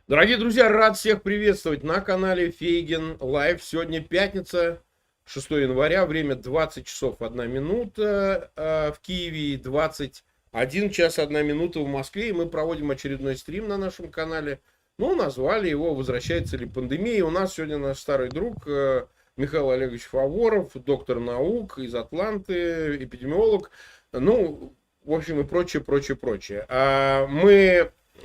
Дорогие друзья, рад всех приветствовать на канале Фейгин Лайв. Сегодня пятница, 6 января, время 20 часов 1 минута в Киеве и 21 час 1 минута в Москве. И мы проводим очередной стрим на нашем канале. Ну, назвали его «Возвращается ли пандемия?». У нас сегодня наш старый друг Михаил Олегович Фаворов, доктор наук из Атланты, эпидемиолог. Ну, в общем, и прочее, прочее, прочее.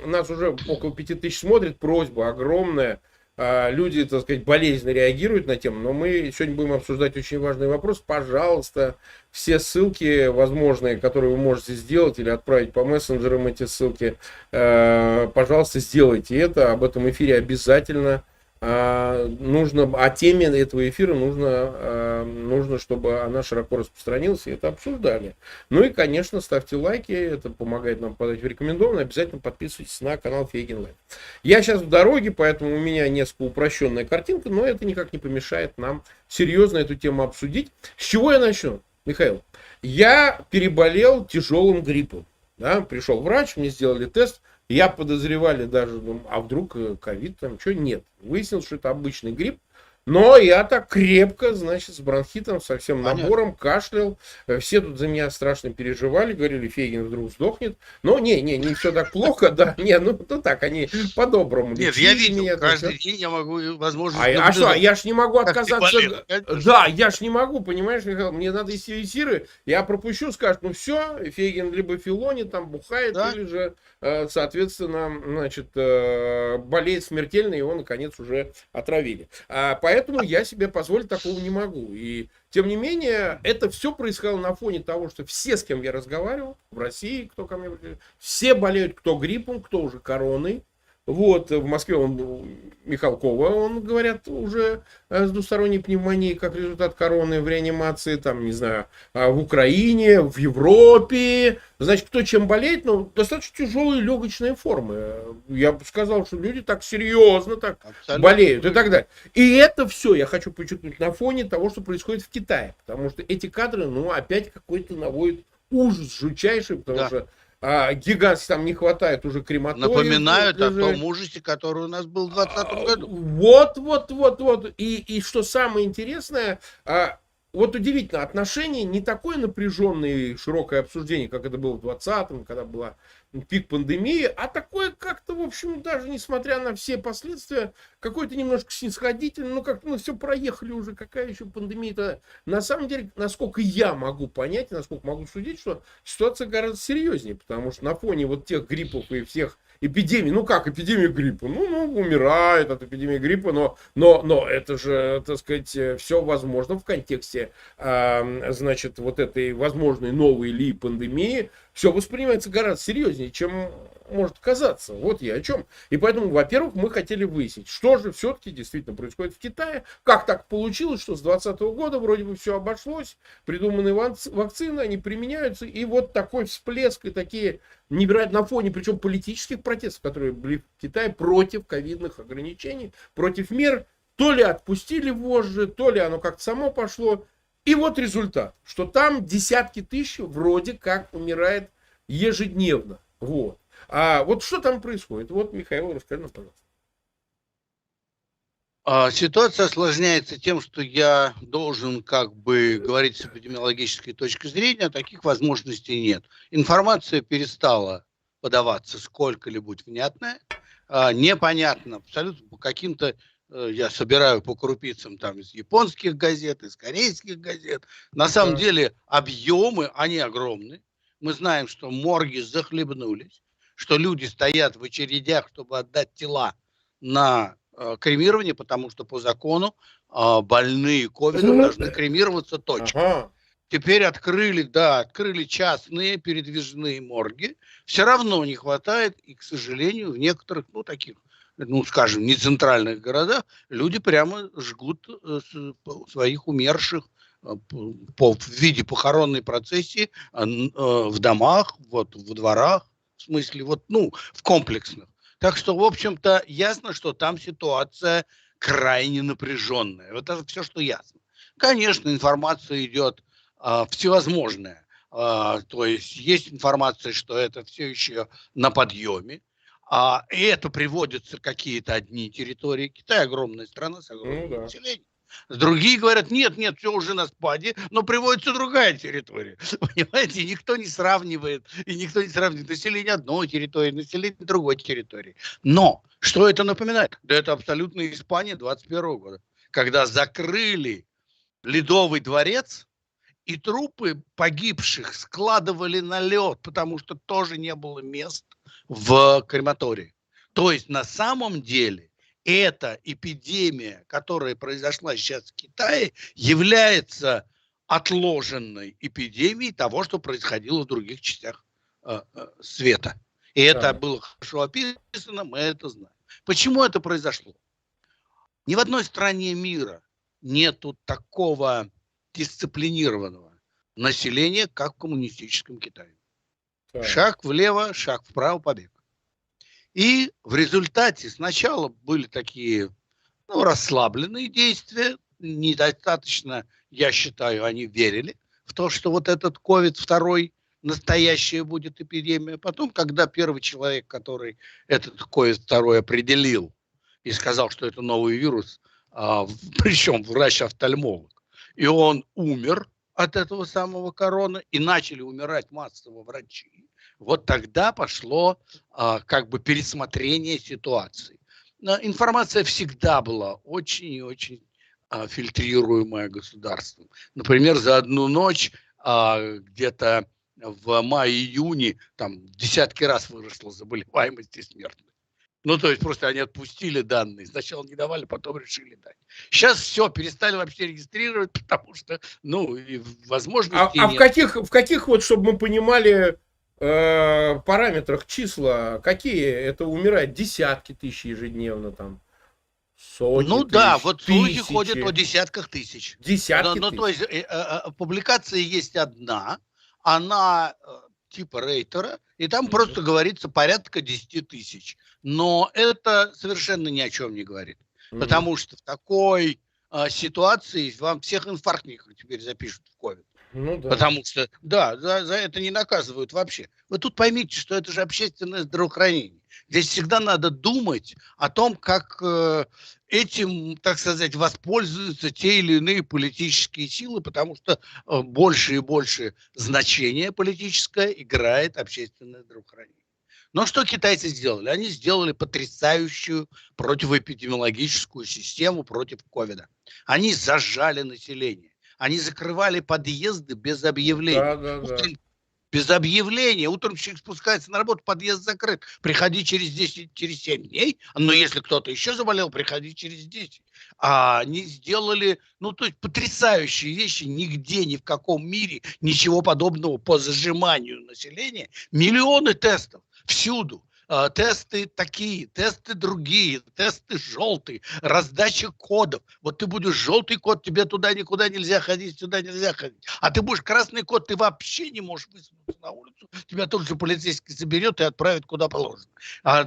Нас уже около 5000 смотрит, просьба огромная. Люди, так сказать, болезненно реагируют на тему, но мы сегодня будем обсуждать очень важный вопрос. Пожалуйста, все ссылки возможные, которые вы можете сделать или отправить по мессенджерам эти ссылки, пожалуйста, сделайте это. Об этом эфире обязательно о теме этого эфира нужно, чтобы она широко распространилась, и это обсуждали. Ну и, конечно, ставьте лайки, это помогает нам подать в рекомендованные. Обязательно подписывайтесь на канал Фейгин Лайв. Я сейчас в дороге, поэтому у меня несколько упрощенная картинка, но это никак не помешает нам серьезно эту тему обсудить. С чего я начну, Михаил? Я переболел тяжелым гриппом. Да? Пришел врач, мне сделали тест. Я подозревали даже, а вдруг ковид там, что нет. Выяснилось, что это обычный грипп. Но я так крепко, значит, с бронхитом, со всем набором, кашлял. Все тут за меня страшно переживали, говорили, Фейгин вдруг сдохнет. Но не все так плохо, да. Ну так, они по-доброму Нет, лечили я видел, меня. каждый день я могу, возможно, А что, я ж не могу как ты отказаться. болел. Да, я ж не могу, понимаешь, Михаил, мне надо эфиры, я пропущу, скажут, ну все, Фейгин либо филонит, там бухает, Да? или же, соответственно, значит, болеет смертельно, его, наконец, уже отравили. Поэтому я себе позволить такого не могу. И, тем не менее, это все происходило на фоне того, что все, с кем я разговаривал, в России, кто ко мне, все болеют, кто гриппом, кто уже короной. Вот, в Москве Михалкова, он, говорят, уже с двусторонней пневмонией, как результат короны в реанимации, там, не знаю, в Украине, в Европе. Значит, кто чем болеет, но достаточно тяжелые легочные формы. Я бы сказал, что люди так серьезно так Абсолютно. болеют и так далее. И это все, я хочу подчеркнуть, на фоне того, что происходит в Китае. Потому что эти кадры, опять какой-то наводят ужас жутчайший, потому что гигантски там не хватает уже крематориев. Напоминают о том ужасе, который у нас был в 2020 году. Вот. И что самое интересное, вот удивительно, отношения не такое напряженное и широкое обсуждение, как это было в 2020-м, когда была пик пандемии, а такое как-то, в общем, даже несмотря на все последствия, какое-то немножко снисходительное, как-то все проехали уже, какая еще пандемия-то. На самом деле, насколько я могу понять, насколько могу судить, что ситуация гораздо серьезнее, потому что на фоне вот тех гриппов и всех эпидемий, как эпидемия гриппа, умирает от эпидемии гриппа, но это же, так сказать, все возможно в контексте, значит, вот этой возможной новой ли пандемии, все воспринимается гораздо серьезнее, чем может казаться. Вот я о чем. И поэтому, во-первых, мы хотели выяснить, что же все-таки действительно происходит в Китае, как так получилось, что с 2020 года вроде бы все обошлось, придуманы вакцины, они применяются, и вот такой всплеск и такие невероятно на фоне, причем политических протестов, которые были в Китае против ковидных ограничений, против мер, то ли отпустили вожжи, то ли оно как-то само пошло. И вот результат, что там десятки тысяч вроде как умирает ежедневно. Вот. А вот что там происходит? Вот, Михаил, расскажи нам, пожалуйста. Ситуация осложняется тем, что я должен говорить с эпидемиологической точки зрения, а таких возможностей нет. Информация перестала подаваться сколько-либо внятная, непонятно, абсолютно по каким-то, я собираю по крупицам там из японских газет, из корейских газет. На самом деле объемы, они огромны. Мы знаем, что морги захлебнулись, что люди стоят в очередях, чтобы отдать тела на кремирование, потому что по закону больные ковидом должны кремироваться точно. Теперь открыли частные передвижные морги. Все равно не хватает, и, к сожалению, в некоторых, таких, скажем, нецентральных городах люди прямо жгут своих умерших в виде похоронной процессии в домах, во дворах, в смысле, в комплексных. Так что, в общем-то, ясно, что там ситуация крайне напряженная. Вот это все, что ясно. Конечно, информация идет всевозможная. То есть информация, что это все еще на подъеме. И это приводятся какие-то одни территории. Китай огромная страна с Ну огромным да. населением. Другие говорят, нет, нет, все уже на спаде, но приводится другая территория. Понимаете, никто не сравнивает, и никто не сравнивает население одной территории, население другой территории. Но что это напоминает? Да это абсолютно Испания 21 года, когда закрыли Ледовый дворец, и трупы погибших складывали на лед, потому что тоже не было мест в крематории. То есть на самом деле эта эпидемия, которая произошла сейчас в Китае, является отложенной эпидемией того, что происходило в других частях света. И это Да. было хорошо описано, мы это знаем. Почему это произошло? Ни в одной стране мира нету такого дисциплинированного населения, как в коммунистическом Китае. Так. Шаг влево, шаг вправо, побег. И в результате сначала были такие расслабленные действия, недостаточно, я считаю, они верили в то, что вот этот ковид второй настоящая будет эпидемия. Потом, когда первый человек, который этот ковид второй определил и сказал, что это новый вирус, причем врач-офтальмолог, и он умер от этого самого корона, и начали умирать массово врачи, вот тогда пошло как бы пересмотрение ситуации. Информация всегда была очень и очень фильтрируемая государством. Например, за одну ночь где-то в мае-июне там десятки раз выросла заболеваемость и смертность. Ну, то есть просто они отпустили данные. Сначала не давали, потом решили дать. Сейчас все, перестали вообще регистрировать, потому что, и возможностей В нет. каких вот, чтобы мы понимали, параметрах числа, какие это умирает? Десятки тысяч ежедневно, там, сотни Ну да, тысяч, вот слухи ходят о тысячи, десятках тысяч. десятки То тысяч. есть публикация есть одна, она типа Рейтера, и там Мгм. просто говорится порядка 10 тысяч. Но это совершенно ни о чем не говорит. Мгм. Потому что в такой ситуации вам всех инфарктников теперь запишут в ковид. Ну да. Потому что, да, за это не наказывают вообще. Вы тут поймите, что это же общественное здравоохранение. Здесь всегда надо думать о том, как этим, так сказать, воспользуются те или иные политические силы, потому что больше и больше значение политическое играет общественное здравоохранение. Но что китайцы сделали? Они сделали потрясающую противоэпидемиологическую систему против ковида. Они зажали население. Они закрывали подъезды без Да, объявления. да, да. Утром без объявления. Утром человек спускается на работу, подъезд закрыт. Приходи через 10, через 7 дней. Но если кто-то еще заболел, приходи через 10. А они сделали, то есть потрясающие вещи. Нигде, ни в каком мире ничего подобного по зажиманию населения. Миллионы тестов всюду. Тесты такие, тесты другие, тесты желтые, раздача кодов. Вот ты будешь желтый код, тебе туда никуда нельзя ходить, сюда нельзя ходить. А ты будешь красный код, ты вообще не можешь высунуться на улицу. Тебя только же полицейский заберет и отправит куда положено.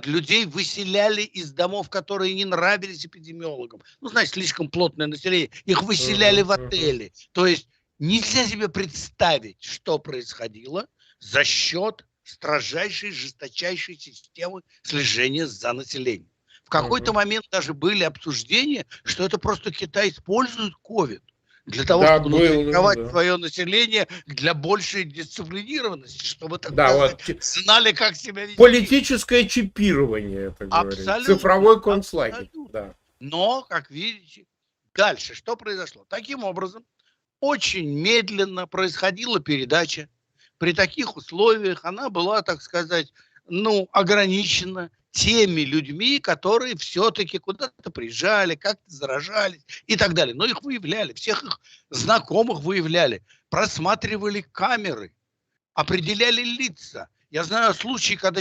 Людей выселяли из домов, которые не нравились эпидемиологам. Значит, слишком плотное население. Их выселяли Мгм, в мгм. отели. То есть нельзя себе представить, что происходило за счет строжайшей, жесточайшей системы слежения за населением. В какой-то Мгм. момент даже были обсуждения, что это просто Китай использует ковид для того, Да, чтобы был, натренировать да. свое население для большей дисциплинированности, чтобы, так Да, сказать, вот знали, как себя вести. политическое чипирование, это говорит. Абсолютно, Цифровой концлагерь. абсолютно. Да. Но, как видите, дальше что произошло? Таким образом, очень медленно происходила передача. При таких условиях она была, так сказать, ограничена теми людьми, которые все-таки куда-то приезжали, как-то заражались и так далее. Но их выявляли, всех их знакомых выявляли, просматривали камеры, определяли лица. Я знаю случаи, когда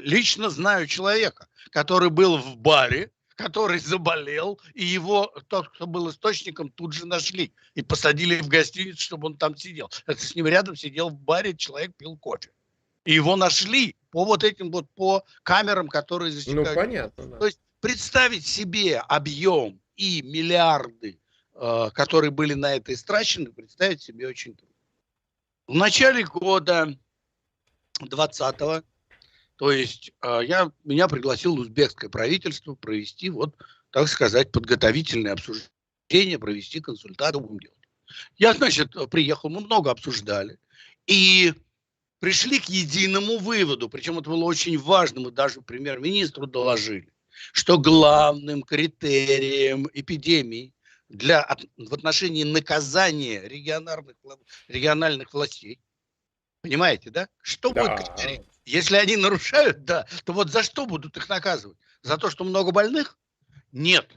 лично знаю человека, который был в баре, который заболел, и его, тот, кто был источником, тут же нашли и посадили в гостиницу, чтобы он там сидел. Это с ним рядом сидел в баре, человек пил кофе. И его нашли по вот этим вот, по камерам, которые Ну, засекают. понятно, да. То есть представить себе объем и миллиарды, которые были на это истрачены, представить себе очень трудно. В начале года 2020, То есть меня пригласило узбекское правительство провести, вот, так сказать, подготовительное обсуждение, провести консультацию будем делать. Я, значит, приехал, мы много обсуждали. И пришли к единому выводу, причем это было очень важно, мы даже премьер-министру доложили, что главным критерием эпидемии в отношении наказания региональных властей, понимаете, да? Что будет Да. критерий? Если они нарушают, да, то вот за что будут их наказывать? За то, что много больных? Нет.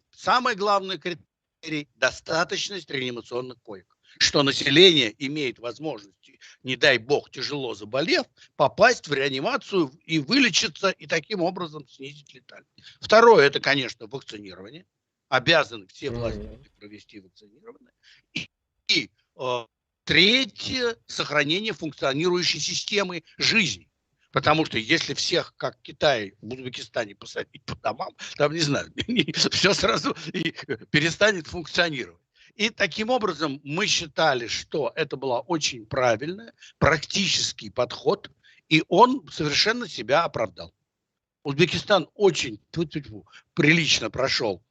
Самый главный критерий – достаточность реанимационных коек. Что население имеет возможность, не дай бог, тяжело заболев, попасть в реанимацию и вылечиться, и таким образом снизить летальность. Второе – это, конечно, вакцинирование. Обязаны все власти провести вакцинирование. И третье – сохранение функционирующей системы жизни. Потому что если всех, как Китай в Узбекистане, посадить по домам, там, не знаю, все сразу и перестанет функционировать. И таким образом мы считали, что это была очень правильная, практический подход, и он совершенно себя оправдал. Узбекистан очень прилично прошел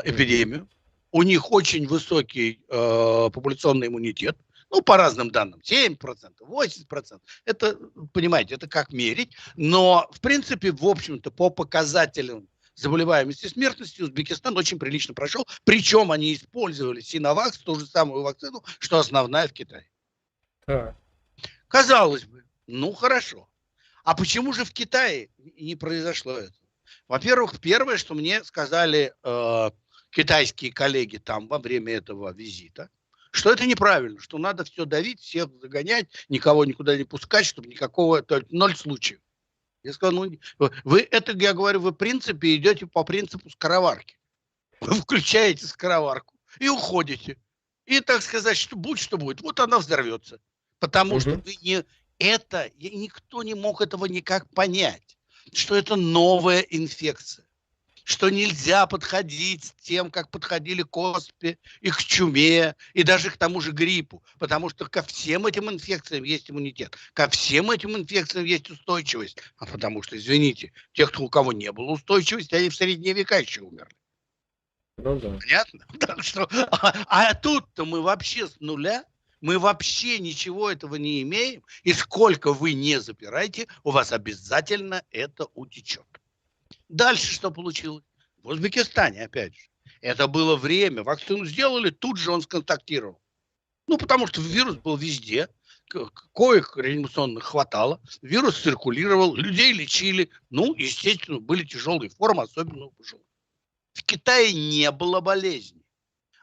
эпидемию. У них очень высокий популяционный иммунитет. Ну, по разным данным, 7%, 80%. Это, понимаете, это как мерить. Но, в принципе, в общем-то, по показателям заболеваемости и смертности Узбекистан очень прилично прошел. Причем они использовали Синовакс, ту же самую вакцину, что основная в Китае. Так. Казалось бы, ну хорошо. А почему же в Китае не произошло это? Во-первых, первое, что мне сказали китайские коллеги там во время этого визита, что это неправильно, что надо все давить, всех загонять, никого никуда не пускать, чтобы никакого, 0 случаев. Я сказал, ну, вы это, я говорю, вы в принципе идете по принципу скороварки. Вы включаете скороварку и уходите. И, так сказать, что будет, вот она взорвется. Потому что вы никто не мог этого никак понять, что это новая инфекция. Что нельзя подходить с тем, как подходили к оспе и к чуме, и даже к тому же гриппу. Потому что ко всем этим инфекциям есть иммунитет. Ко всем этим инфекциям есть устойчивость. А потому что, извините, тех, у кого не было устойчивости, они в средние века еще умерли. Ну, да. Понятно? Так что, а тут-то мы вообще с нуля, мы вообще ничего этого не имеем. И сколько вы не запираете, у вас обязательно это утечет. Дальше что получилось? В Узбекистане, опять же. Это было время. Вакцину сделали, тут же он сконтактировал. Ну, потому что вирус был везде. Коек реанимационных хватало. Вирус циркулировал, людей лечили. Ну, естественно, были тяжелые формы, особенно у пожилых. В Китае не было болезни.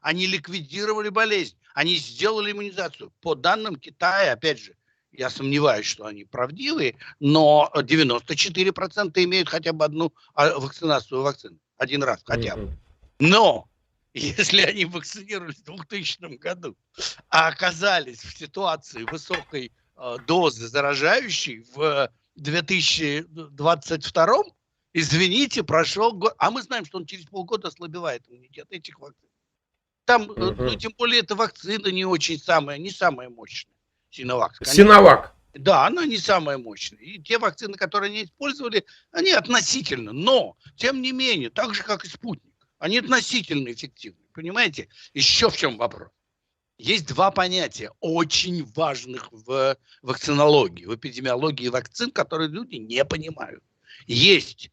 Они ликвидировали болезнь. Они сделали иммунизацию. По данным Китая, опять же, я сомневаюсь, что они правдивые, но 94% имеют хотя бы одну вакцинацию вакцину. Один раз хотя бы. Но если они вакцинировались в 2000 году, а оказались в ситуации высокой дозы заражающей в 2022, извините, прошел год. А мы знаем, что он через полгода ослабевает иммунитет этих вакцин. Там, ну, тем более, эта вакцина не самая мощная. Синовакс. Синовак. Да, она не самая мощная. И те вакцины, которые они использовали, они относительно. Но, тем не менее, так же, как и спутник, они относительно эффективны. Понимаете? Еще в чем вопрос. Есть два понятия, очень важных в вакцинологии, в эпидемиологии вакцин, которые люди не понимают. Есть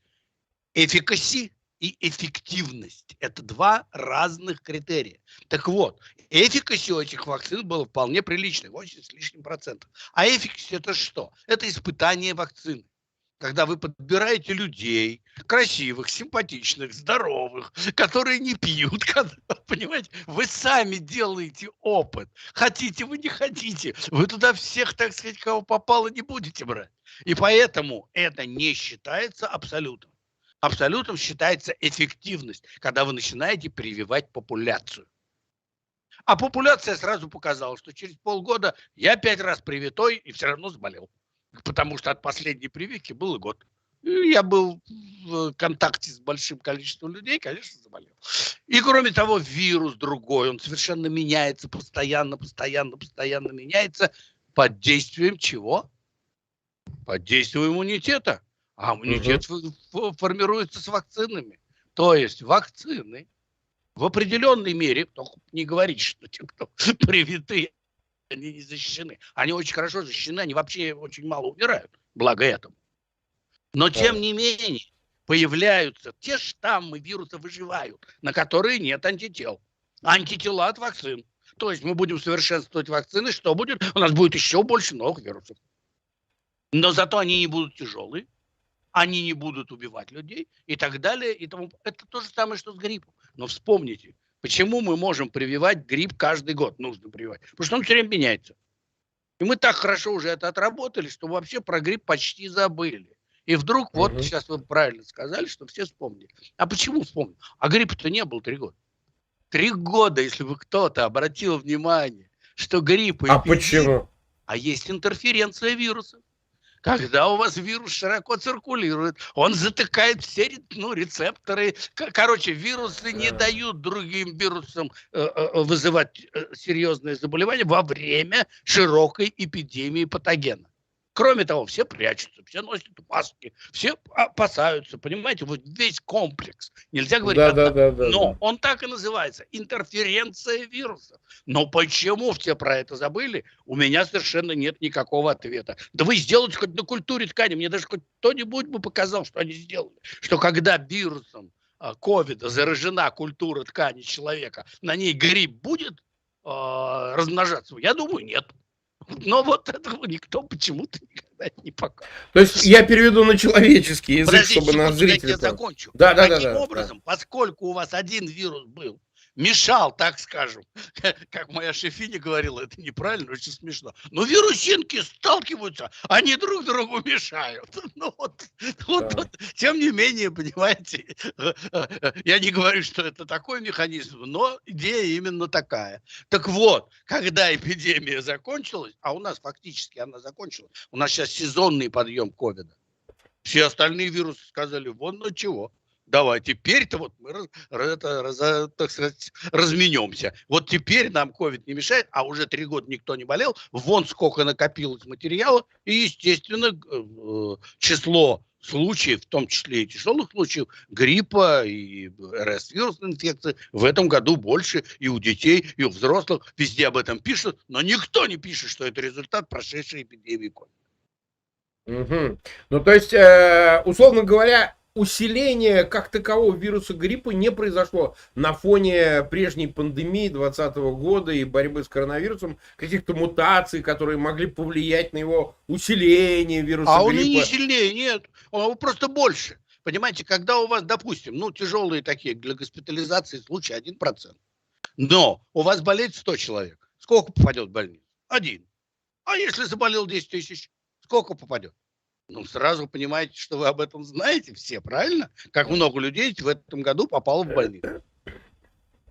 efficacy и эффективность. Это два разных критерия. Так вот, efficacy у этих вакцин было вполне приличной, 80 с лишним процентов. А efficacy это что? Это испытание вакцины. Когда вы подбираете людей, красивых, симпатичных, здоровых, которые не пьют, понимаете, вы сами делаете опыт. Хотите вы, не хотите, вы туда всех, так сказать, кого попало, не будете брать. И поэтому это не считается абсолютом. Абсолютом считается эффективность, когда вы начинаете прививать популяцию. А популяция сразу показала, что через полгода я 5 раз привитой и все равно заболел. Потому что от последней прививки был год. И я был в контакте с большим количеством людей, конечно, заболел. И кроме того, вирус другой, он совершенно меняется, постоянно меняется под действием чего? Под действием иммунитета. А иммунитет формируется с вакцинами. То есть вакцины в определенной мере, только не говорите, что те, кто привиты, они не защищены. Они очень хорошо защищены, они вообще очень мало умирают, благо этому. Но тем не менее появляются те штаммы вируса, выживают, на которые нет антител. Антитела от вакцин. То есть мы будем совершенствовать вакцины, что будет? У нас будет еще больше новых вирусов. Но зато они не будут тяжелые, они не будут убивать людей и так далее. И тому. Это то же самое, что с гриппом. Но вспомните, почему мы можем прививать грипп каждый год? Нужно прививать. Потому что он все время меняется. И мы так хорошо уже это отработали, что вообще про грипп почти забыли. И вдруг, вот сейчас вы правильно сказали, что все вспомнили. А почему вспомнили? А гриппа-то не было 3 года. 3 года, если бы кто-то обратил внимание, что грипп... А почему? А есть интерференция вирусов. Когда у вас вирус широко циркулирует, он затыкает все рецепторы. Короче, вирусы не дают другим вирусам вызывать серьезные заболевания во время широкой эпидемии патогена. Кроме того, все прячутся, все носят маски, все опасаются, понимаете, вот весь комплекс. Нельзя говорить, но он так и называется, интерференция вирусов. Но почему все про это забыли, у меня совершенно нет никакого ответа. Да вы сделайте хоть на культуре ткани, мне даже хоть кто-нибудь бы показал, что они сделали. Что когда вирусом ковида заражена культура ткани человека, на ней грипп будет размножаться? Я думаю, нет. Но вот этого никто почему-то никогда не показывает. То есть я переведу на человеческий язык, чтобы нас зрители... Я закончу. Да. Таким образом, поскольку у вас один вирус был, мешал, так скажем, как моя шефиня говорила, это неправильно, очень смешно. Но вирусинки сталкиваются, они друг другу мешают. Ну вот, тем не менее, понимаете, я не говорю, что это такой механизм, но идея именно такая. Так вот, когда эпидемия закончилась, а у нас фактически она закончилась, у нас сейчас сезонный подъем ковида, все остальные вирусы сказали, вон ну чего. Давай, теперь-то вот мы, так сказать, разменемся. Вот теперь нам ковид не мешает, а уже 3 года никто не болел. Вон сколько накопилось материала. И, естественно, число случаев, в том числе и тяжелых случаев, гриппа и РС-вирусной инфекции в этом году больше и у детей, и у взрослых. Везде об этом пишут, но никто не пишет, что это результат прошедшей эпидемии ковида. Ну, то есть, условно говоря, усиление как такового вируса гриппа не произошло на фоне прежней пандемии 2020 года и борьбы с коронавирусом, каких-то мутаций, которые могли повлиять на его усиление вируса гриппа. А он и не сильнее, нет, он просто больше. Понимаете, когда у вас, допустим, тяжелые такие для госпитализации случаи 1%, но у вас болеет 100 человек, сколько попадет в больницу? 1. А если заболел 10 тысяч, сколько попадет? Сразу понимаете, что вы об этом знаете все, правильно? Как много людей в этом году попало в больницу.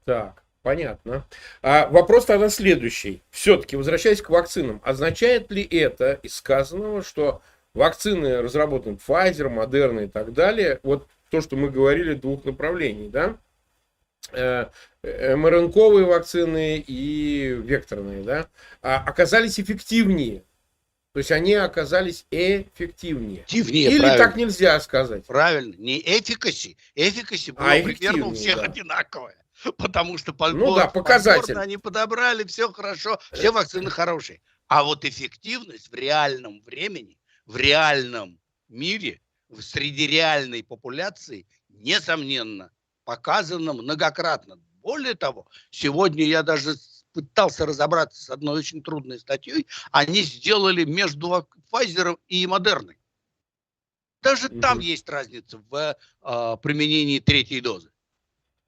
Так, понятно. Вопрос тогда следующий. Все-таки, возвращаясь к вакцинам, означает ли это из сказанного, что вакцины разработаны Pfizer, Moderna и так далее, вот то, что мы говорили, 2 направлений, да? МРНКовые вакцины и векторные, да, оказались эффективнее. То есть они оказались эффективнее. Или правильно. Так нельзя сказать. Правильно. Не эффикаси. Эффикаси было примерно у всех одинаковое. Потому что показатель. Они подобрали, все хорошо, все вакцины хорошие. А вот эффективность в реальном времени, в реальном мире, среди реальной популяции, несомненно, показана многократно. Более того, сегодня я даже пытался разобраться с одной очень трудной статьей, они сделали между Pfizer и Moderna. Даже там есть разница в применении 3-й дозы.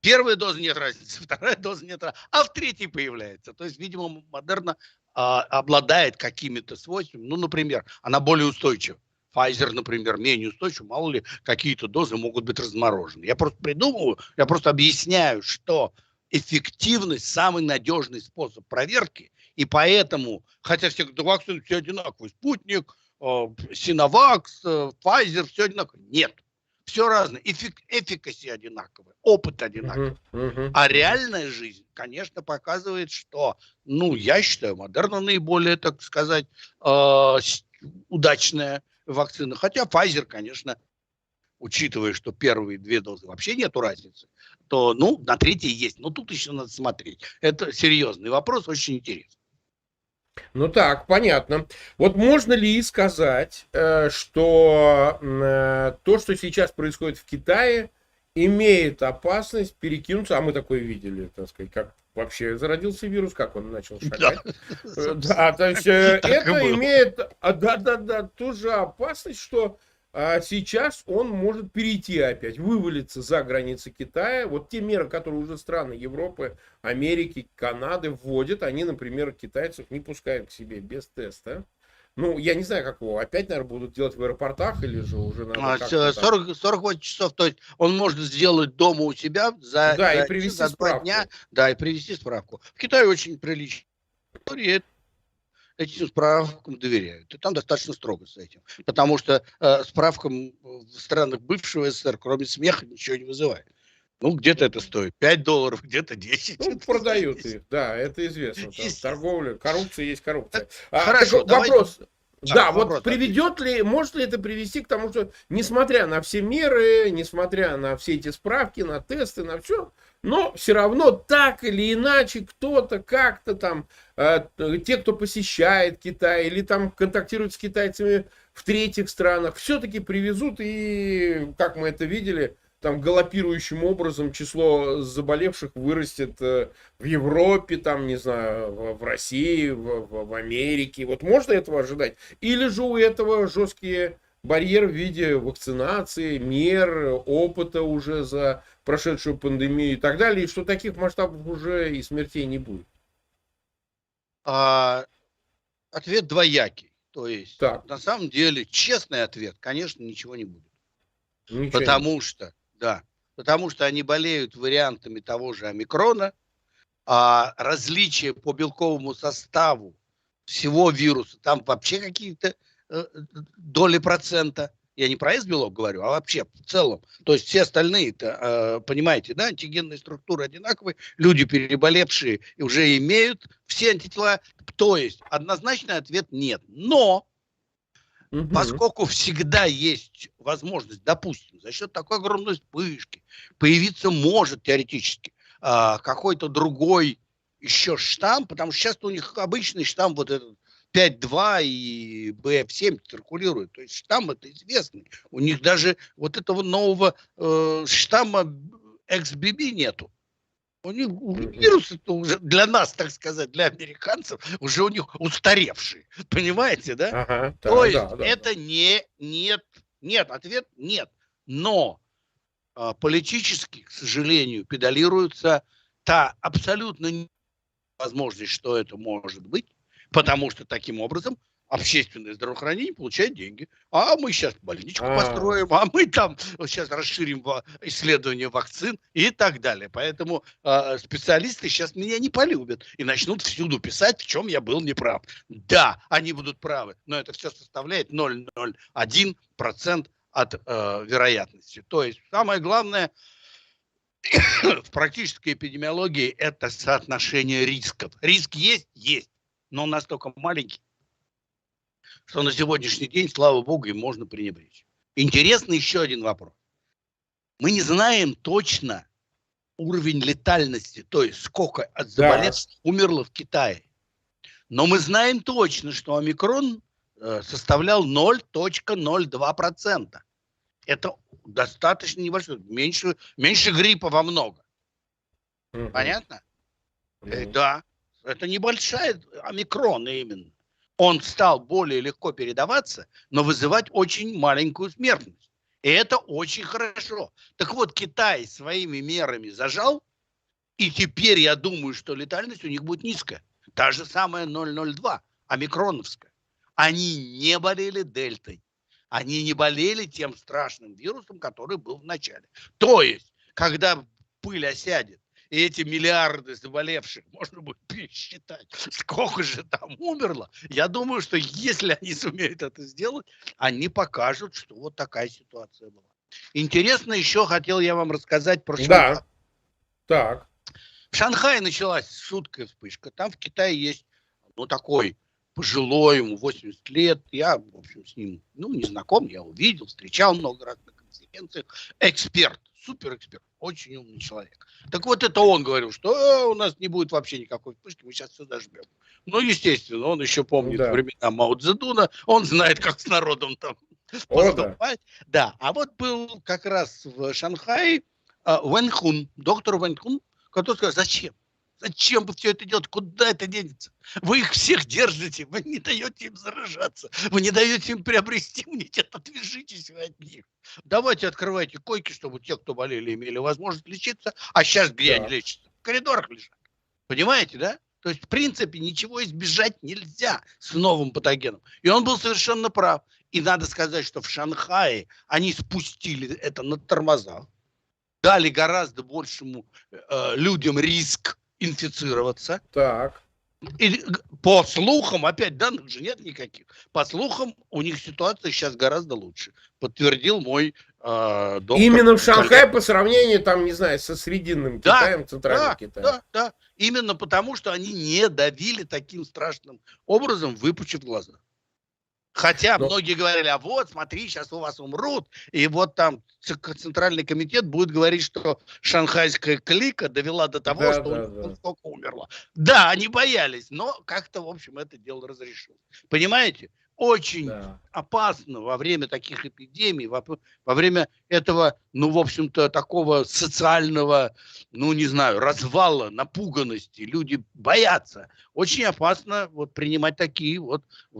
Первая доза нет разницы, 2-я доза нет разницы, а в 3-й появляется. То есть, видимо, Moderna обладает какими-то свойствами. Например, она более устойчива. Pfizer, например, менее устойчив, мало ли, какие-то дозы могут быть разморожены. Я просто придумываю, я просто объясняю, что эффективность – самый надежный способ проверки, и поэтому, хотя все вакцины все одинаковые, Спутник, Синовакс, Pfizer, все одинаково. Нет, все разное, эффикаси одинаковые, опыт одинаковый. А реальная жизнь, конечно, показывает, что, я считаю, Moderna наиболее, так сказать, удачная, вакцины. Хотя Pfizer, конечно, учитывая, что первые 2 дозы вообще нету разницы, то, ну, на третьей есть. Но тут еще надо смотреть. Это серьезный вопрос, очень интересный. Ну так, понятно. Вот можно ли сказать, что то, что сейчас происходит в Китае, имеет опасность перекинуться, а мы такое видели, так сказать, как вообще зародился вирус, как он начал шагать. Да, то есть это имеет, да, тоже опасность, что сейчас он может перейти опять, вывалиться за границы Китая. Вот те меры, которые уже страны Европы, Америки, Канады вводят, они, например, китайцев не пускают к себе без теста. Ну, я не знаю, как его. Опять, наверное, будут делать в аэропортах или же уже надо как-то 48 часов, то есть он может сделать дома у себя да, и за привезти 2 справку. дня, да, и привезти справку. В Китае очень прилично. Этим справкам доверяют. И там достаточно строго с этим. Потому что справкам в странах бывшего СССР, кроме смеха, ничего не вызывает. Ну, где-то это стоит $5, где-то 10. Ну, продают их, да, это известно. Там торговля, коррупция есть коррупция. Хорошо, вопрос. Да, вот вопрос приведет ли, может ли это привести к тому, что, несмотря на все меры, несмотря на все эти справки, на тесты, на все, но все равно так или иначе кто-то как-то там, те, кто посещает Китай или там контактирует с китайцами в третьих странах, все-таки привезут и, как мы это видели, там галопирующим образом число заболевших вырастет в Европе, там, не знаю, в России, в Америке. Вот можно этого ожидать? Или же у этого жесткие барьеры в виде вакцинации, мер, опыта уже за прошедшую пандемию и так далее, и что таких масштабов уже и смертей не будет? Ответ двоякий. То есть, Так. на самом деле, честный ответ, конечно, ничего не будет. Ничего потому что они болеют вариантами того же омикрона, а различия по белковому составу всего вируса, там вообще какие-то доли процента. Я не про S-белок говорю, а вообще в целом. То есть все остальные-то, понимаете, да, антигенные структуры одинаковые, люди переболевшие уже имеют все антитела. То есть однозначный ответ нет. Но поскольку всегда есть возможность, допустим, за счет такой огромной вспышки появиться может теоретически какой-то другой еще штамм, потому что сейчас у них обычный штамм вот этот 5.2 и BF7 циркулирует. То есть штамм это известный. У них даже вот этого нового штамма XBB нету. У них вирус это уже для нас, так сказать, для американцев, уже у них устаревший. Понимаете, да? Ага, То есть это нет, ответ нет. Но политически, к сожалению, педалируется та абсолютно возможность, что это может быть, потому что таким образом общественное здравоохранение получает деньги. А мы сейчас больничку построим, а мы там сейчас расширим исследование вакцин и так далее. Поэтому специалисты сейчас меня не полюбят и начнут всюду писать, в чем я был неправ. Да, они будут правы, но это все составляет 0,01% от вероятности. То есть самое главное в практической эпидемиологии это соотношение рисков. Риск есть? Есть, но он настолько маленький, что на сегодняшний день, слава богу, им можно пренебречь. Интересный еще один вопрос. Мы не знаем точно уровень летальности, то есть сколько от заболевших умерло в Китае. Но мы знаем точно, что омикрон составлял 0,02%. Это достаточно небольшое, меньше гриппа во много. Понятно? Да, это небольшая омикрон именно. Он стал более легко передаваться, но вызывать очень маленькую смертность. И это очень хорошо. Так вот, Китай своими мерами зажал, и теперь я думаю, что летальность у них будет низкая. Та же самая 0,02, омикроновская. Они не болели дельтой. Они не болели тем страшным вирусом, который был в начале. То есть, когда пыль осядет, и эти миллиарды заболевших можно будет пересчитать, сколько же там умерло, я думаю, что если они сумеют это сделать, они покажут, что вот такая ситуация была. Интересно еще хотел я вам рассказать про Шанхай. Да, так. В Шанхае началась жуткая вспышка. Там в Китае есть, такой пожилой, ему 80 лет. Я, в общем, с ним, не знаком, я его видел, встречал много раз на конференциях. Эксперт, суперэксперт, очень умный человек. Так вот, это он говорил, что у нас не будет вообще никакой вспышки, мы сейчас все дожмем. Естественно, он еще помнит времена Мао Цзэдуна, он знает, как с народом там поступать. Да, а вот был как раз в Шанхае Вэнь Хун, доктор Вэнь Хун, который сказал, зачем? Зачем вы все это делаете? Куда это денется? Вы их всех держите, вы не даете им заражаться, вы не даете им приобрести иммунитет, отвяжитесь вы от них. Давайте открывайте койки, чтобы те, кто болели, имели возможность лечиться, а сейчас где они лечатся? В коридорах лежат. Понимаете, да? То есть, в принципе, ничего избежать нельзя с новым патогеном. И он был совершенно прав. И надо сказать, что в Шанхае они спустили это на тормозах, дали гораздо большему людям риск инфицироваться. Так. И по слухам, опять данных же нет никаких, по слухам у них ситуация сейчас гораздо лучше. Подтвердил мой доктор. Именно в Шанхае по сравнению, там, не знаю, со Срединным Китаем, Центральным Китаем. Да. Именно потому, что они не давили таким страшным образом, выпучив глаза. Хотя многие говорили, а вот, смотри, сейчас у вас умрут, и вот там Центральный комитет будет говорить, что шанхайская клика довела до того, что столько умерло. Да, они боялись, но как-то, в общем, это дело разрешилось. Понимаете? Очень опасно во время таких эпидемий, во время этого, в общем-то, такого социального, не знаю, развала, напуганности. Люди боятся. Очень опасно принимать такие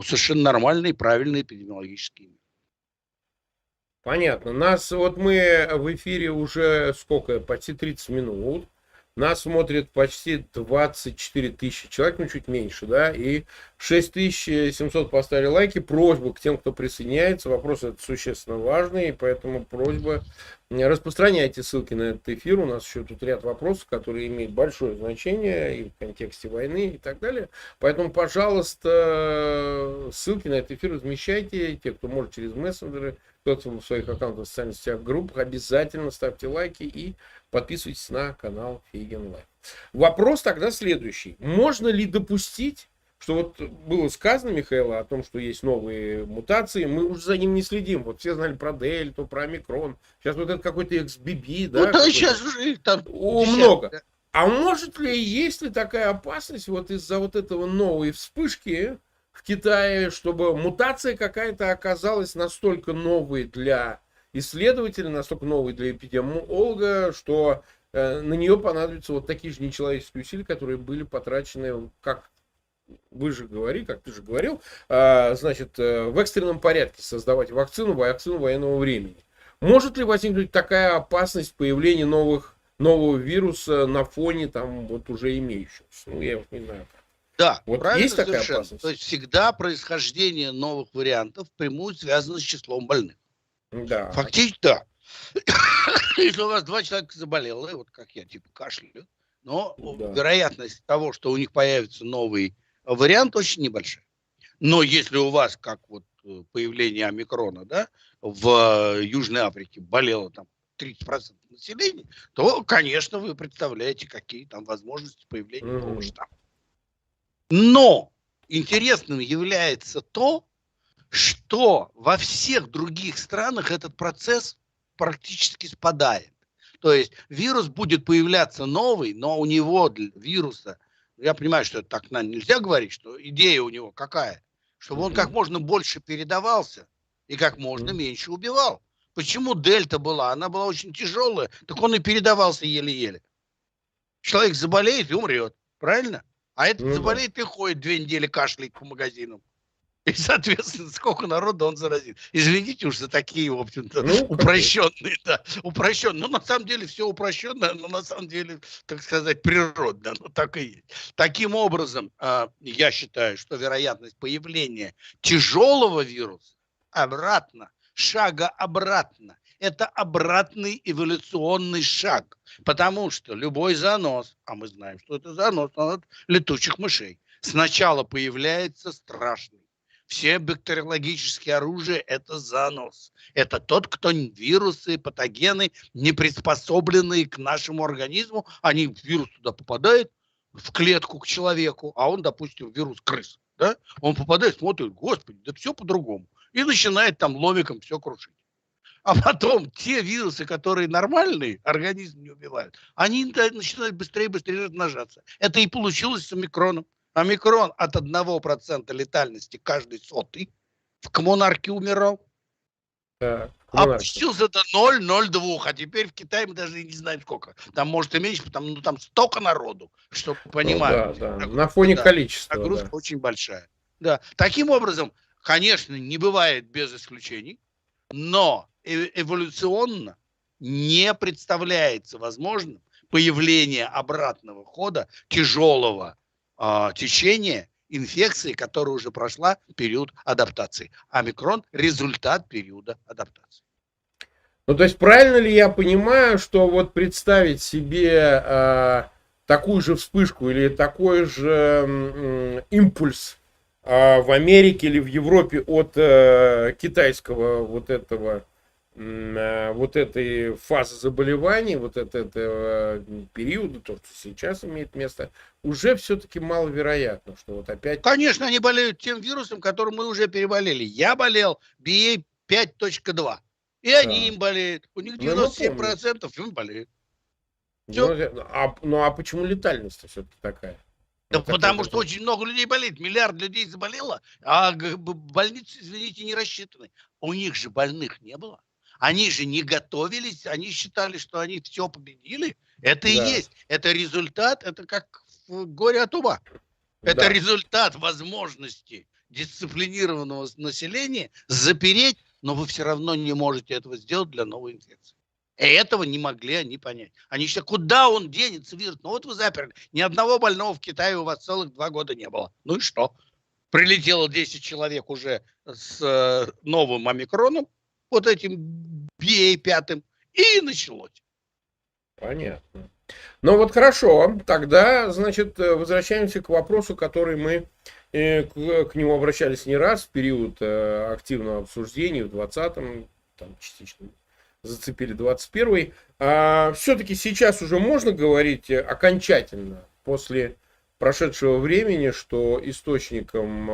совершенно нормальные, правильные эпидемиологические меры. Понятно. Мы в эфире уже почти 30 минут. Нас смотрит почти 24 тысячи человек, чуть меньше, да, и 6700 поставили лайки. Просьба к тем, кто присоединяется. Вопрос этот существенно важный, и поэтому просьба, распространяйте ссылки на этот эфир. У нас еще тут ряд вопросов, которые имеют большое значение и в контексте войны и так далее. Поэтому, пожалуйста, ссылки на этот эфир размещайте. Те, кто может через мессенджеры, кто-то в своих аккаунтах в социальных сетях, группах, обязательно ставьте лайки и подписывайтесь на канал Фейген Лайв. Вопрос тогда следующий. Можно ли допустить, что было сказано, Михаил, о том, что есть новые мутации, мы уже за ним не следим. Все знали про Дельту, про Омикрон. Сейчас это какой-то XBB, да? Сейчас уже их там много. А может ли, есть ли такая опасность из-за этого новой вспышки в Китае, чтобы мутация какая-то оказалась настолько новой для исследователя, настолько новый для эпидемиолога, что на нее понадобятся такие же нечеловеческие усилия, которые были потрачены, как ты же говорил, в экстренном порядке создавать вакцину военного времени. Может ли возникнуть такая опасность появления нового вируса на фоне уже имеющегося? Я не знаю. Да, правильно, есть такая опасность? То есть всегда происхождение новых вариантов впрямую связано с числом больных. Да. Фактически, да. Если у вас 2 человека заболело, как я, кашляю, но вероятность того, что у них появится новый вариант, очень небольшая. Но если у вас, как появление омикрона, да, в Южной Африке болело 30% населения, то, конечно, вы представляете, какие там возможности появления нового штамма. Но интересным является то, что во всех других странах этот процесс практически спадает. То есть вирус будет появляться новый, но у него для вируса, я понимаю, что это так нельзя говорить, что идея у него какая? Чтобы он как можно больше передавался и как можно меньше убивал. Почему дельта была? Она была очень тяжелая, так он и передавался еле-еле. Человек заболеет и умрет, правильно? А этот заболеет и ходит 2 недели, кашляет по магазинам. И, соответственно, сколько народа он заразит. Извините уж за такие, в общем-то, упрощенные, упрощенные. Но на самом деле все упрощенное, но на самом деле, так сказать, природно. Так и есть. Таким образом, я считаю, что вероятность появления тяжелого вируса шага обратно. Это обратный эволюционный шаг. Потому что любой занос, а мы знаем, что это занос от летучих мышей, сначала появляется страшный. Все бактериологические оружия – это занос. Это тот, кто вирусы, патогены, не приспособленные к нашему организму. Вирус туда попадает, в клетку к человеку, а он, допустим, вирус крыс. да? Он попадает, смотрит, господи, да все по-другому. И начинает там ломиком все крушить. А потом те вирусы, которые нормальные, организм не убивают, они начинают быстрее и быстрее размножаться. Это и получилось с омикроном. Омикрон от 1% летальности каждый сотый в коммунарке умирал. Так, Опустился до 0,02, а теперь в Китае мы даже и не знаем сколько. Там может и меньше, потому ну, там столько народу, чтобы понимать. да. На фоне Да, количества, нагрузка да. очень большая. Да. Таким образом, конечно, не бывает без исключений, но эволюционно не представляется возможным появление обратного хода тяжелого течения инфекции, которая уже прошла период адаптации. Омикрон – результат периода адаптации. Ну, то есть, правильно ли я понимаю, что вот представить себе такую же вспышку или такой же импульс в Америке или в Европе от китайского вот этого вот этой фазы заболеваний, вот этого периода, то, что сейчас имеет место, уже все-таки маловероятно, что вот опять... Конечно, они болеют тем вирусом, которым мы уже переболели. Я болел BA5.2, и они им болеют. У них 97% им болеют. Ну а почему летальность все-таки такая? Да потому что очень много людей болеет. Миллиард людей заболело, а больницы, извините, не рассчитаны. У них же больных не было. Они же не готовились, они считали, что они все победили. Это и есть. Это результат, это как горе от ума. Это результат возможности дисциплинированного населения запереть, но вы все равно не можете этого сделать для новой инфекции. И этого не могли они понять. Они считают, куда он денется, вирус? Ну вот вы заперли. Ни одного больного в Китае у вас целых 2 года не было. Ну и что? Прилетело 10 человек уже с новым омикроном, вот этим BA5, и началось. Понятно. Ну вот хорошо, тогда, значит, возвращаемся к вопросу, который мы к нему обращались не раз в период активного обсуждения в 20-м, там частично зацепили 21-й. Все-таки сейчас уже можно говорить окончательно, после прошедшего времени, что источником,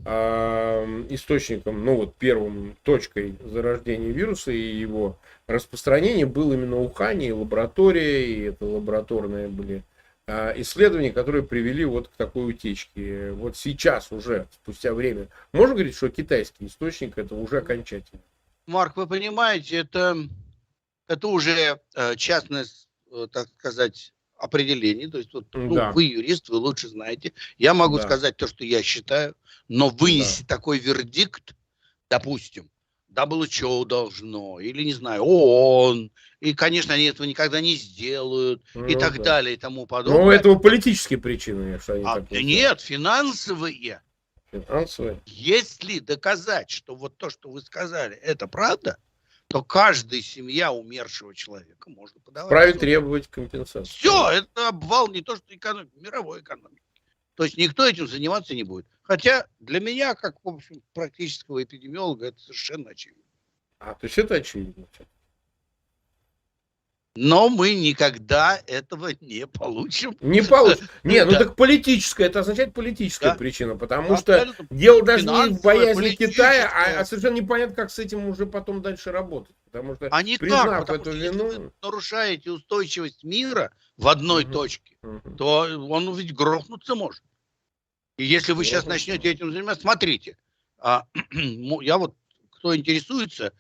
ну вот первым точкой зарождения вируса и его распространения был именно Ухань и лаборатория, и это лабораторные были исследования, которые привели вот к такой утечке. Вот сейчас уже, спустя время, можно говорить, что китайский источник это уже окончательно? Марк, вы понимаете, это уже частное, так сказать, определение. То есть вот, вы юрист, вы лучше знаете. Я могу сказать то, что я считаю, но вынести такой вердикт, допустим, WHO должно, или, не знаю, ООН, и, конечно, они этого никогда не сделают, и так далее, и тому подобное. Ну, у этого политические причины, что они так делают. Нет, финансовые. Если доказать, что вот то, что вы сказали, это правда, то каждая семья умершего человека может подавать. Вправе требовать компенсации. Все, это обвал не то, что экономики, мировой экономики. То есть никто этим заниматься не будет. Хотя для меня, как, в общем, практического эпидемиолога, это совершенно очевидно. То есть это очевидно. Но мы никогда этого не получим. Не получим. Не, ну так политическая, это означает политическая причина, потому что дело даже не в боязни Китая, а совершенно непонятно, как с этим уже потом дальше работать. Потому что, признав эту вину... Если вы нарушаете устойчивость мира в одной точке, то он ведь грохнуться может. И если вы сейчас начнете этим заниматься, смотрите, я вот, кто интересуется,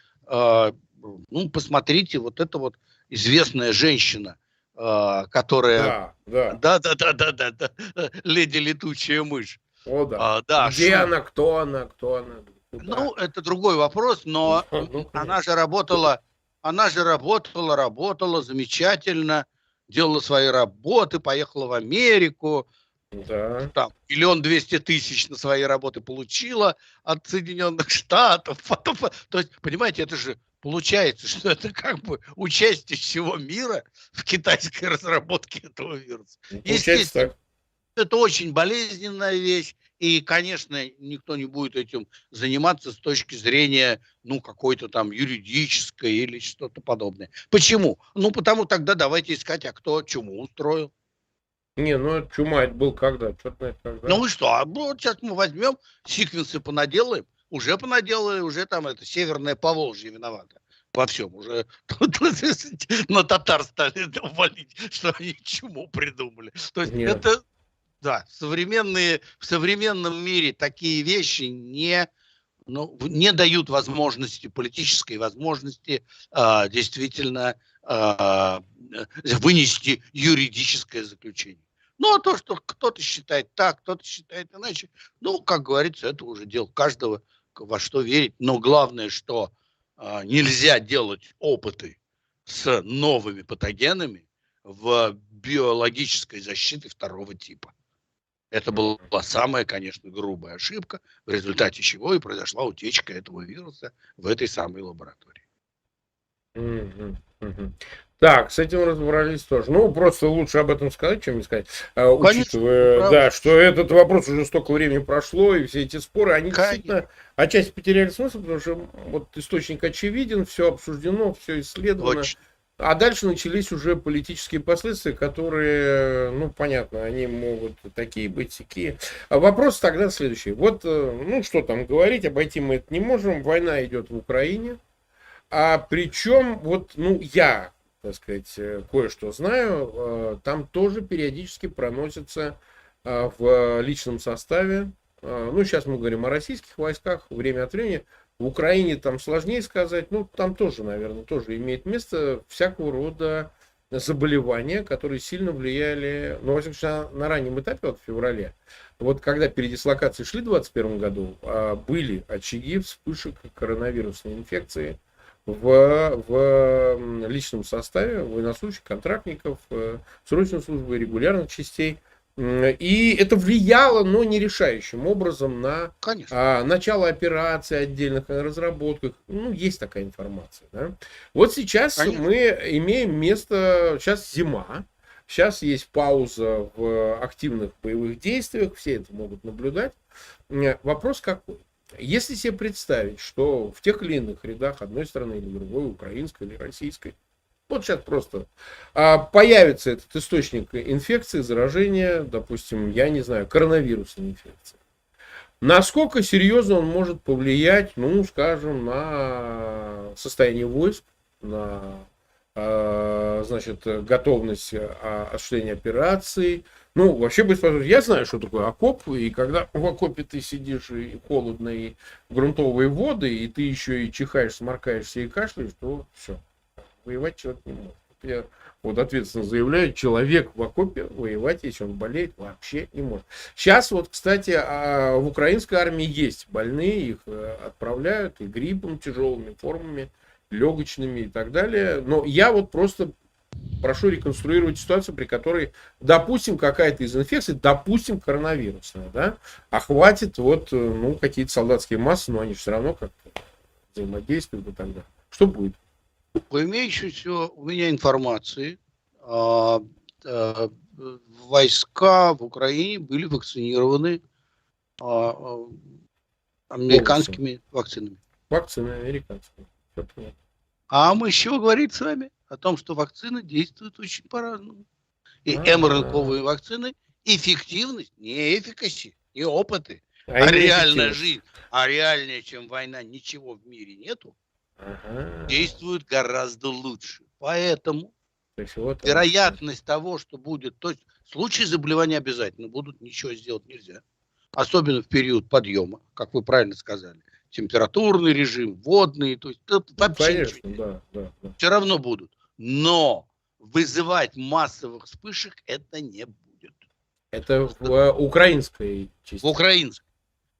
посмотрите, вот это вот известная женщина, которая... Да, леди летучая мышь. О, да. Где она, кто она? Ну, это другой вопрос, но она же работала замечательно, делала свои работы, поехала в Америку. Там 1 200 000 на свои работы получила от Соединенных Штатов. Потом, то есть, понимаете, это же получается, что это как бы участие всего мира в китайской разработке этого вируса. Естественно, это очень болезненная вещь. И, конечно, никто не будет этим заниматься с точки зрения, какой-то там юридической или что-то подобное. Почему? Потому тогда давайте искать, а кто чему устроил. Не, ну чума это был когда? Что-то это когда? Ну и что? Вот сейчас мы возьмем, секвенсы понаделаем, уже понаделали, уже там это Северное Поволжье виновато во всем. Уже на татар стали валить, что они чуму придумали. То есть Нет. это, да, в современном мире такие вещи не дают возможности, политической возможности действительно вынести юридическое заключение. Ну, а то, что кто-то считает так, кто-то считает иначе, ну, как говорится, это уже дело каждого, во что верить. Но главное, что нельзя делать опыты с новыми патогенами в биологической защите второго типа. Это была самая, конечно, грубая ошибка, в результате чего и произошла утечка этого вируса в этой самой лаборатории. Мгм, мгм. Так, с этим разобрались тоже. Ну, просто лучше об этом сказать, чем не сказать. Учитывая, правы. да, что этот вопрос уже столько времени прошло, и все эти споры, они Конечно. действительно отчасти потеряли смысл, потому что вот источник очевиден, все обсуждено, все исследовано. Точно. А дальше начались уже политические последствия, которые, ну, понятно, они могут такие быть, такие. А вопрос тогда следующий. Вот, ну, что там говорить, обойти мы это не можем. Война идет в Украине. А причем, вот, ну, я, так сказать, кое-что знаю, там тоже периодически проносятся в личном составе, ну, сейчас мы говорим о российских войсках, время от времени, в Украине там сложнее сказать, ну, там тоже, наверное, тоже имеет место всякого рода заболевания, которые сильно влияли, ну, во всяком случае, на раннем этапе, вот в феврале, вот когда передислокации шли в 2021 году, были очаги вспышек коронавирусной инфекции в личном составе военнослужащих, контрактников, срочной службы, регулярных частей. И это влияло, но не решающим образом на начало операций отдельных, на разработках. Ну, есть такая информация. Да? Вот сейчас мы имеем место, сейчас зима, сейчас есть пауза в активных боевых действиях, все это могут наблюдать. Вопрос какой? Если себе представить, что в тех или иных рядах одной страны или другой, украинской или российской, вот сейчас просто появится этот источник инфекции, заражения, допустим, я не знаю, коронавирусной инфекции. Насколько серьезно он может повлиять, ну, скажем, на состояние войск, на, значит, готовность осуществления операций. Ну, вообще, я знаю, что такое окоп, и когда в окопе ты сидишь, и холодно, и грунтовые воды, и ты еще и чихаешь, сморкаешься и кашляешь, то все, воевать человек не может. Я вот ответственно заявляю, человек в окопе воевать, если он болеет, вообще не может. Сейчас вот, кстати, в украинской армии есть больные, их отправляют и гриппом, тяжелыми формами, легочными и так далее. Но я вот просто прошу реконструировать ситуацию, при которой, допустим, какая-то из инфекций, допустим, коронавирусная, да, охватит вот, ну, какие-то солдатские массы, но они все равно как-то взаимодействуют и так далее. Что будет? По имеющейся у меня информации, войска в Украине были вакцинированы американскими вакцинами. Вакцины американские. А мы с чего говорить с вами? О том, что вакцины действуют очень по-разному. И МРНКовые вакцины эффективность, не эффикаси, не опыты, а реальная жизнь, а реальнее, чем война, ничего в мире нету, действуют гораздо лучше. Поэтому вероятность того, что будет, то есть случаи заболевания обязательно будут, ничего сделать нельзя. Особенно в период подъема, как вы правильно сказали. Температурный режим, водный, то есть вообще ничего. Да. Все равно будут. Но вызывать массовых вспышек это не будет. Это в украинской части. В украинской.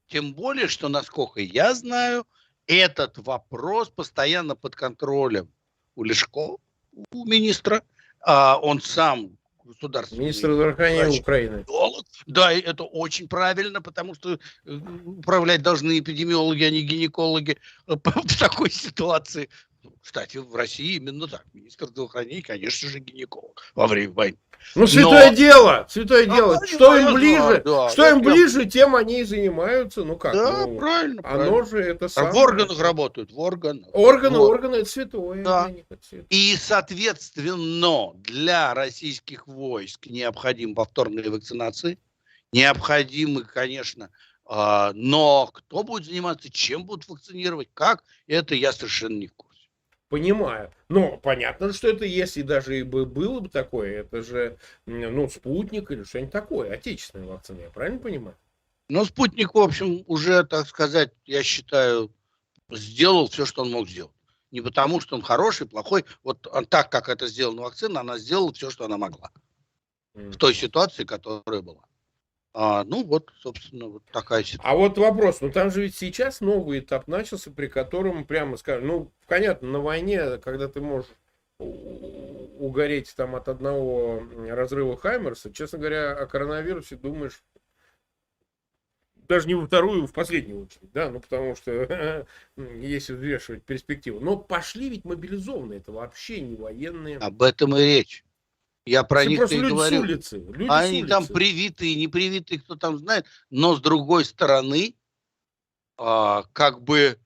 Тем более, что, насколько я знаю, этот вопрос постоянно под контролем у Лешко, у министра. Он сам государственный министр здравоохранения Украины. Да, это очень правильно, потому что управлять должны эпидемиологи, а не гинекологи в такой ситуации. Кстати, в России именно так. Министр здравоохранения, конечно же, гинеколог во время войны. Ну, Но святое дело. Что я им знаю, ближе, да, что им ближе, тем они и занимаются. Ну как, да, ну, правильно, оно правильно. же это А в самое. органах работают, в органах. Органы, Вот, органы это святое да. для них. Это святое. И, соответственно, для российских войск необходимы повторные вакцинации. Необходимы, конечно, но кто будет заниматься, чем будут вакцинировать, как, это я совершенно не в курсе. Понимаю. Но понятно, что это, если даже и было бы такое, это же, ну, спутник или что-нибудь такое, отечественная вакцина, я правильно понимаю? Но спутник, в общем, уже, так сказать, я считаю, сделал все, что он мог сделать. Не потому, что он хороший, плохой. Вот он, так, как это сделана вакцина, она сделала все, что она могла. В той ситуации, которая была. Ну, вот, собственно, вот такая ситуация. А вот вопрос, ну там же ведь сейчас новый этап начался, при котором, прямо скажем, ну, понятно, на войне, когда ты можешь угореть там от одного разрыва Хаймерса, честно говоря, о коронавирусе думаешь даже не во вторую, в последнюю очередь, да, ну, потому что если взвешивать перспективу. Но пошли ведь мобилизованные, это вообще не военные. Об этом и речь. Я про Это них-то просто и люди с говорю. улицы, люди с Они там улицы. привитые, не привитые, кто там знает. Но с другой стороны, как бы,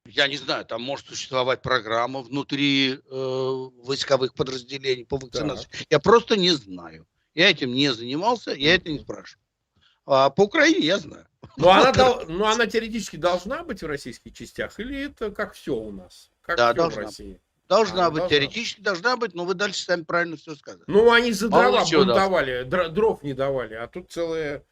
я не знаю, там может существовать программа внутри войсковых подразделений по вакцинации. Так. Я просто не знаю. Я этим не занимался, я это не спрашиваю. А по Украине я знаю. Но она теоретически должна быть в российских частях, или это как все у нас? Как Да, все в должна. России? Должна Она быть, должна. теоретически должна быть, но вы дальше сами правильно все сказали. Ну, они за Мало дрова ли чего бунтовали, дров не давали, а тут целые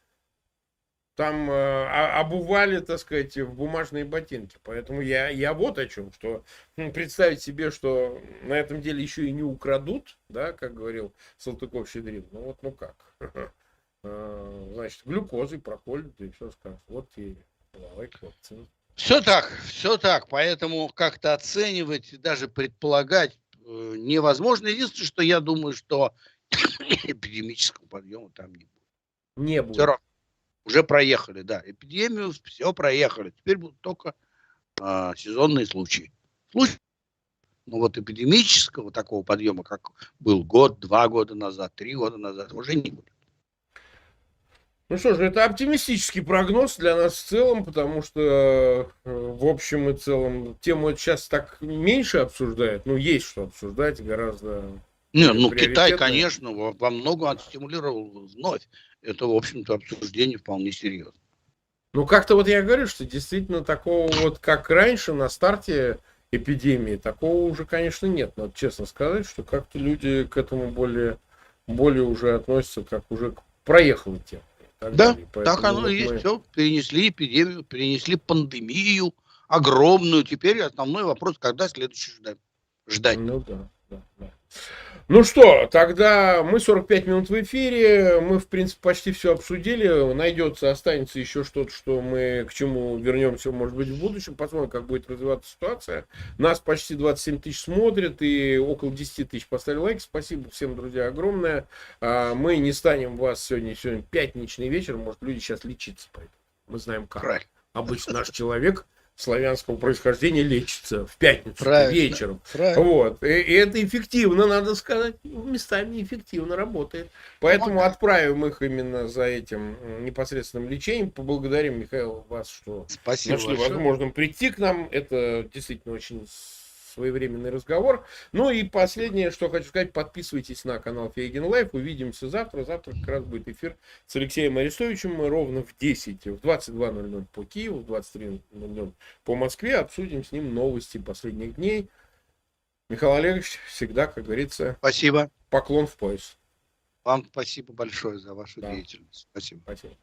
там обували, так сказать, в бумажные ботинки. Поэтому я вот о чем, что представить себе, что на этом деле еще и не украдут, да, как говорил Салтыков-Щедрин, ну вот, ну как. Значит, глюкозой проколют и все скажут. Вот и лайк, вакцина. Все так. Поэтому как-то оценивать, даже предполагать невозможно. Единственное, что я думаю, что эпидемического подъема там не будет. Не Все будет. равно. Уже проехали, да. Эпидемию все проехали. Теперь будут только сезонные случаи. Но вот эпидемического такого подъема, как был год, 2 года назад, 3 года назад, уже не будет. Ну что же, это оптимистический прогноз для нас в целом, потому что в общем и целом тему сейчас так меньше обсуждают. Ну, есть что обсуждать гораздо. Ну, Китай, конечно, во многом отстимулировал вновь. Это, в общем-то, обсуждение вполне серьезно. Ну, как-то вот я говорю, что действительно такого вот, как раньше на старте эпидемии, такого уже, конечно, нет. Надо честно сказать, что как-то люди к этому более уже относятся, как уже к проехалой теме. Да, так оно и есть. Все, перенесли эпидемию, перенесли пандемию огромную. Теперь основной вопрос, когда следующий ждать. Ну да. Ну что, тогда мы 45 минут в эфире, мы, в принципе, почти все обсудили, найдется, останется еще что-то, что мы к чему вернемся, может быть, в будущем, посмотрим, как будет развиваться ситуация. Нас почти 27 тысяч смотрят и около 10 тысяч поставили лайки, спасибо всем, друзья, огромное. Мы не станем вас сегодня пятничный вечер, может, люди сейчас лечиться пойдут, мы знаем как. Правильно. Обычно наш человек славянского происхождения лечится в пятницу вечером. Правильно. Вот. И это эффективно, надо сказать, местами эффективно работает. Поэтому отправим их именно за этим непосредственным лечением. Поблагодарим, Михаил, вас, что Спасибо нашли большое. возможным прийти к нам. Это действительно очень своевременный разговор. Ну и последнее, что хочу сказать, подписывайтесь на канал Фейгин Лайф. Увидимся завтра. Завтра как раз будет эфир с Алексеем Арестовичем. Мы ровно в 10, в 22:00 по Киеву, в 23:00 по Москве. Обсудим с ним новости последних дней. Михаил Олегович, всегда, как говорится, Спасибо. поклон в пояс. Вам спасибо большое за вашу деятельность. Спасибо. Спасибо.